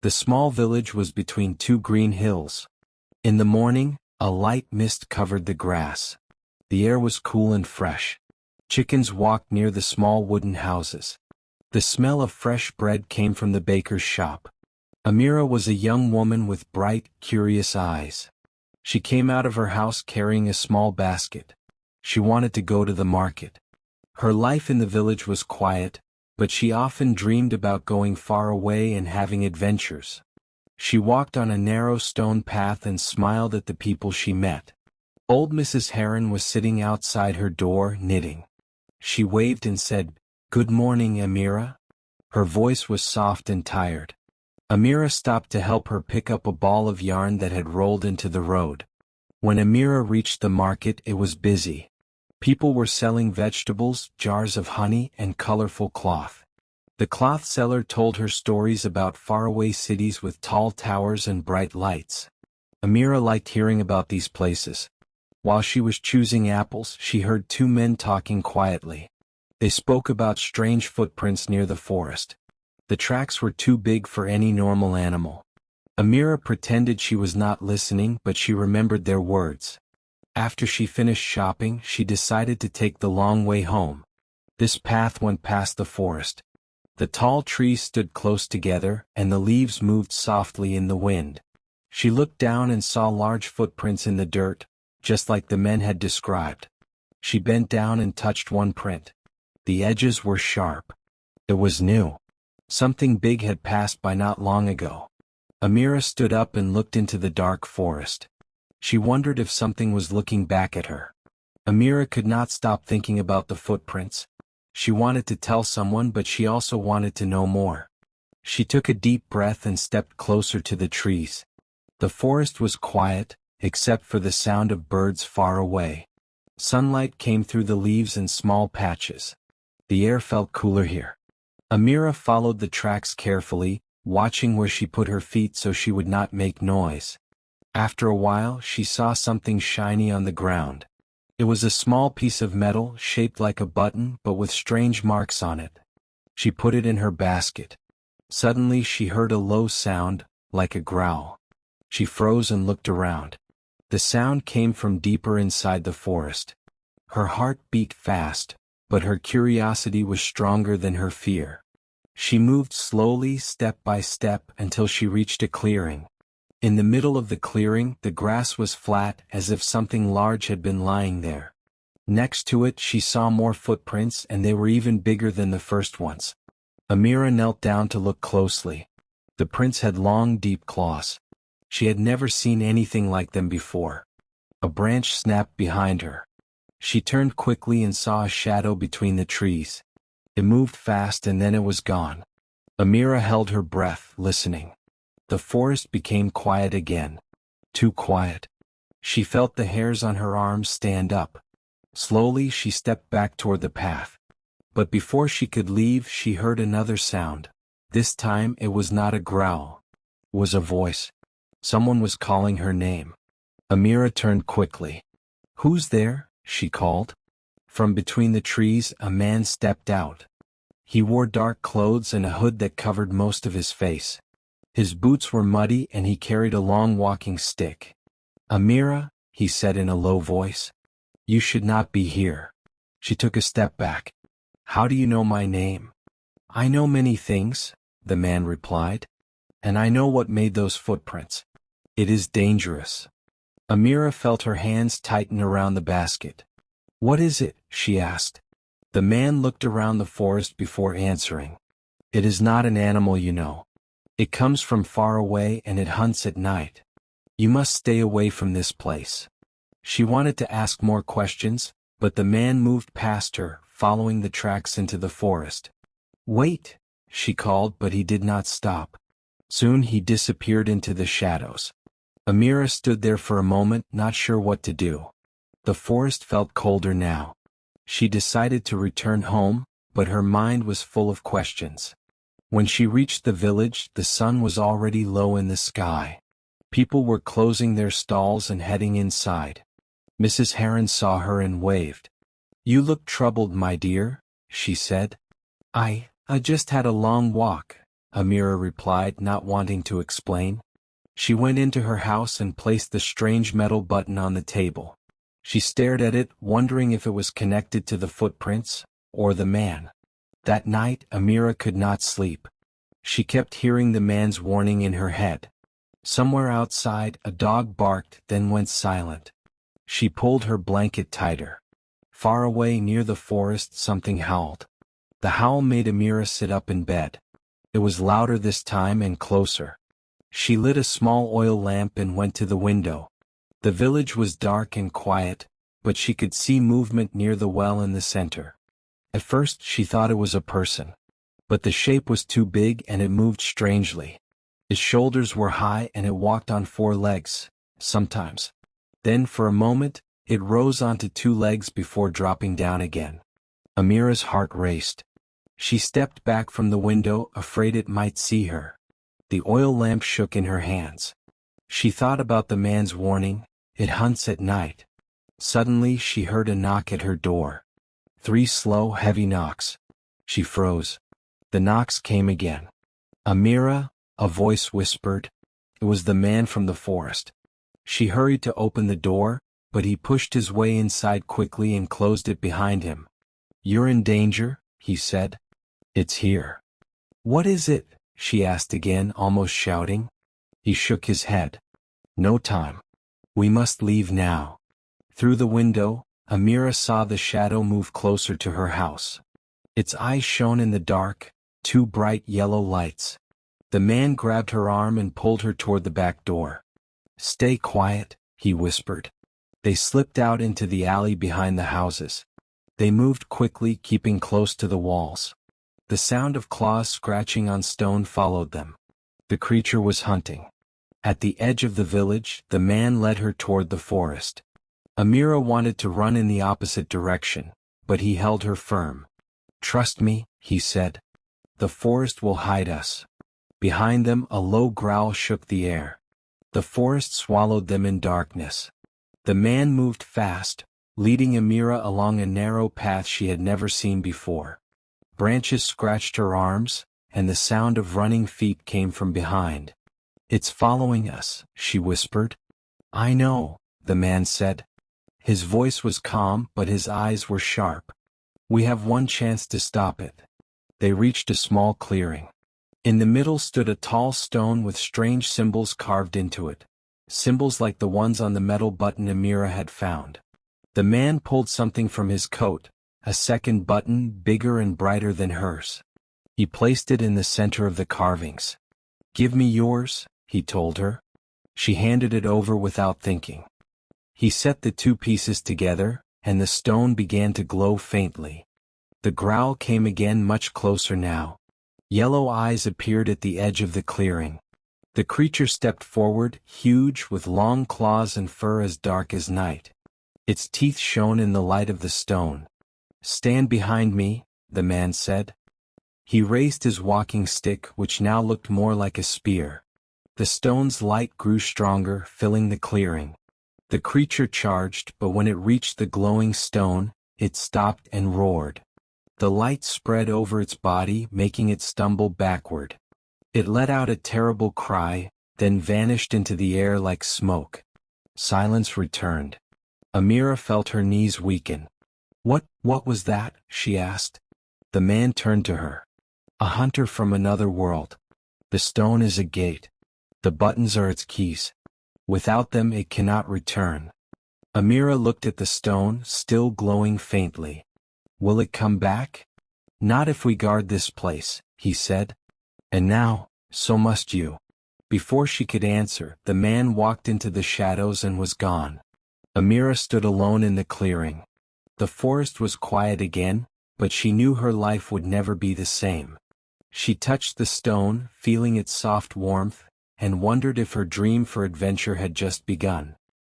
The small village was between two green hills. In the morning, a light mist covered the grass. The air was cool and fresh. Chickens walked near the small wooden houses. The smell of fresh bread came from the baker's shop. Amira was a young woman with bright, curious eyes. She came out of her house carrying a small basket. She wanted to go to the market. Her life in the village was quiet, but she often dreamed about going far away and having adventures. She walked on a narrow stone path and smiled at the people she met. Old Mrs. Heron was sitting outside her door, knitting. She waved and said, "Good morning, Amira." Her voice was soft and tired. Amira stopped to help her pick up a ball of yarn that had rolled into the road. When Amira reached the market, it was busy. People were selling vegetables, jars of honey, and colorful cloth. The cloth seller told her stories about faraway cities with tall towers and bright lights. Amira liked hearing about these places. While she was choosing apples, she heard two men talking quietly. They spoke about strange footprints near the forest. The tracks were too big for any normal animal. Amira pretended she was not listening, but she remembered their words. After she finished shopping, she decided to take the long way home. This path went past the forest. The tall trees stood close together, and the leaves moved softly in the wind. She looked down and saw large footprints in the dirt, just like the men had described. She bent down and touched one print. The edges were sharp. It was new. Something big had passed by not long ago. Amira stood up and looked into the dark forest. She wondered if something was looking back at her. Amira could not stop thinking about the footprints. She wanted to tell someone, but she also wanted to know more. She took a deep breath and stepped closer to the trees. The forest was quiet, except for the sound of birds far away. Sunlight came through the leaves in small patches. The air felt cooler here. Amira followed the tracks carefully, watching where she put her feet so she would not make noise. After a while, she saw something shiny on the ground. It was a small piece of metal shaped like a button but with strange marks on it. She put it in her basket. Suddenly she heard a low sound, like a growl. She froze and looked around. The sound came from deeper inside the forest. Her heart beat fast, but her curiosity was stronger than her fear. She moved slowly, step by step, until she reached a clearing. In the middle of the clearing, the grass was flat, as if something large had been lying there. Next to it, she saw more footprints, and they were even bigger than the first ones. Amira knelt down to look closely. The prints had long, deep claws. She had never seen anything like them before. A branch snapped behind her. She turned quickly and saw a shadow between the trees. It moved fast and then it was gone. Amira held her breath, listening. The forest became quiet again. Too quiet. She felt the hairs on her arms stand up. Slowly she stepped back toward the path. But before she could leave, she heard another sound. This time it was not a growl. It was a voice. Someone was calling her name. Amira turned quickly. "Who's there?" she called. From between the trees, a man stepped out. He wore dark clothes and a hood that covered most of his face. His boots were muddy and he carried a long walking stick. "Amira," he said in a low voice. "You should not be here." She took a step back. "How do you know my name?" "I know many things," the man replied. "And I know what made those footprints. It is dangerous." Amira felt her hands tighten around the basket. "What is it?" she asked. The man looked around the forest before answering. "It is not an animal you know. It comes from far away and it hunts at night. You must stay away from this place." She wanted to ask more questions, but the man moved past her, following the tracks into the forest. "Wait," she called, but he did not stop. Soon he disappeared into the shadows. Amira stood there for a moment, not sure what to do. The forest felt colder now. She decided to return home, but her mind was full of questions. When she reached the village, the sun was already low in the sky. People were closing their stalls and heading inside. Mrs. Heron saw her and waved. "You look troubled, my dear," she said. I just had a long walk," Amira replied, not wanting to explain. She went into her house and placed the strange metal button on the table. She stared at it, wondering if it was connected to the footprints, or the man. That night, Amira could not sleep. She kept hearing the man's warning in her head. Somewhere outside, a dog barked, then went silent. She pulled her blanket tighter. Far away near the forest, something howled. The howl made Amira sit up in bed. It was louder this time and closer. She lit a small oil lamp and went to the window. The village was dark and quiet, but she could see movement near the well in the center. At first she thought it was a person. But the shape was too big and it moved strangely. Its shoulders were high and it walked on 4 legs, sometimes. Then for a moment, it rose onto 2 legs before dropping down again. Amira's heart raced. She stepped back from the window, afraid it might see her. The oil lamp shook in her hands. She thought about the man's warning, it hunts at night. Suddenly she heard a knock at her door. 3 slow, heavy knocks. She froze. The knocks came again. Amira, a voice whispered. It was the man from the forest. She hurried to open the door, but he pushed his way inside quickly and closed it behind him. "You're in danger," he said. "It's here." "What is it?" she asked again, almost shouting. He shook his head. "No time. We must leave now." Through the window, Amira saw the shadow move closer to her house. Its eyes shone in the dark, 2 bright yellow lights. The man grabbed her arm and pulled her toward the back door. "Stay quiet," he whispered. They slipped out into the alley behind the houses. They moved quickly, keeping close to the walls. The sound of claws scratching on stone followed them. The creature was hunting. At the edge of the village, the man led her toward the forest. Amira wanted to run in the opposite direction, but he held her firm. "Trust me," he said. "The forest will hide us." Behind them, a low growl shook the air. The forest swallowed them in darkness. The man moved fast, leading Amira along a narrow path she had never seen before. Branches scratched her arms, and the sound of running feet came from behind. "It's following us," she whispered. "I know," the man said. His voice was calm, but his eyes were sharp. "We have one chance to stop it." They reached a small clearing. In the middle stood a tall stone with strange symbols carved into it. Symbols like the ones on the metal button Amira had found. The man pulled something from his coat, a second button bigger and brighter than hers. He placed it in the center of the carvings. "Give me yours," he told her. She handed it over without thinking. He set the 2 pieces together, and the stone began to glow faintly. The growl came again, much closer now. Yellow eyes appeared at the edge of the clearing. The creature stepped forward, huge, with long claws and fur as dark as night. Its teeth shone in the light of the stone. "Stand behind me," the man said. He raised his walking stick, which now looked more like a spear. The stone's light grew stronger, filling the clearing. The creature charged, but when it reached the glowing stone, it stopped and roared. The light spread over its body, making it stumble backward. It let out a terrible cry, then vanished into the air like smoke. Silence returned. Amira felt her knees weaken. What was that?" she asked. The man turned to her. "A hunter from another world. The stone is a gate. The buttons are its keys. Without them it cannot return." Amira looked at the stone, still glowing faintly. "Will it come back?" "Not if we guard this place," he said. "And now, so must you." Before she could answer, the man walked into the shadows and was gone. Amira stood alone in the clearing. The forest was quiet again, but she knew her life would never be the same. She touched the stone, feeling its soft warmth, and wondered if her dream for adventure had just begun.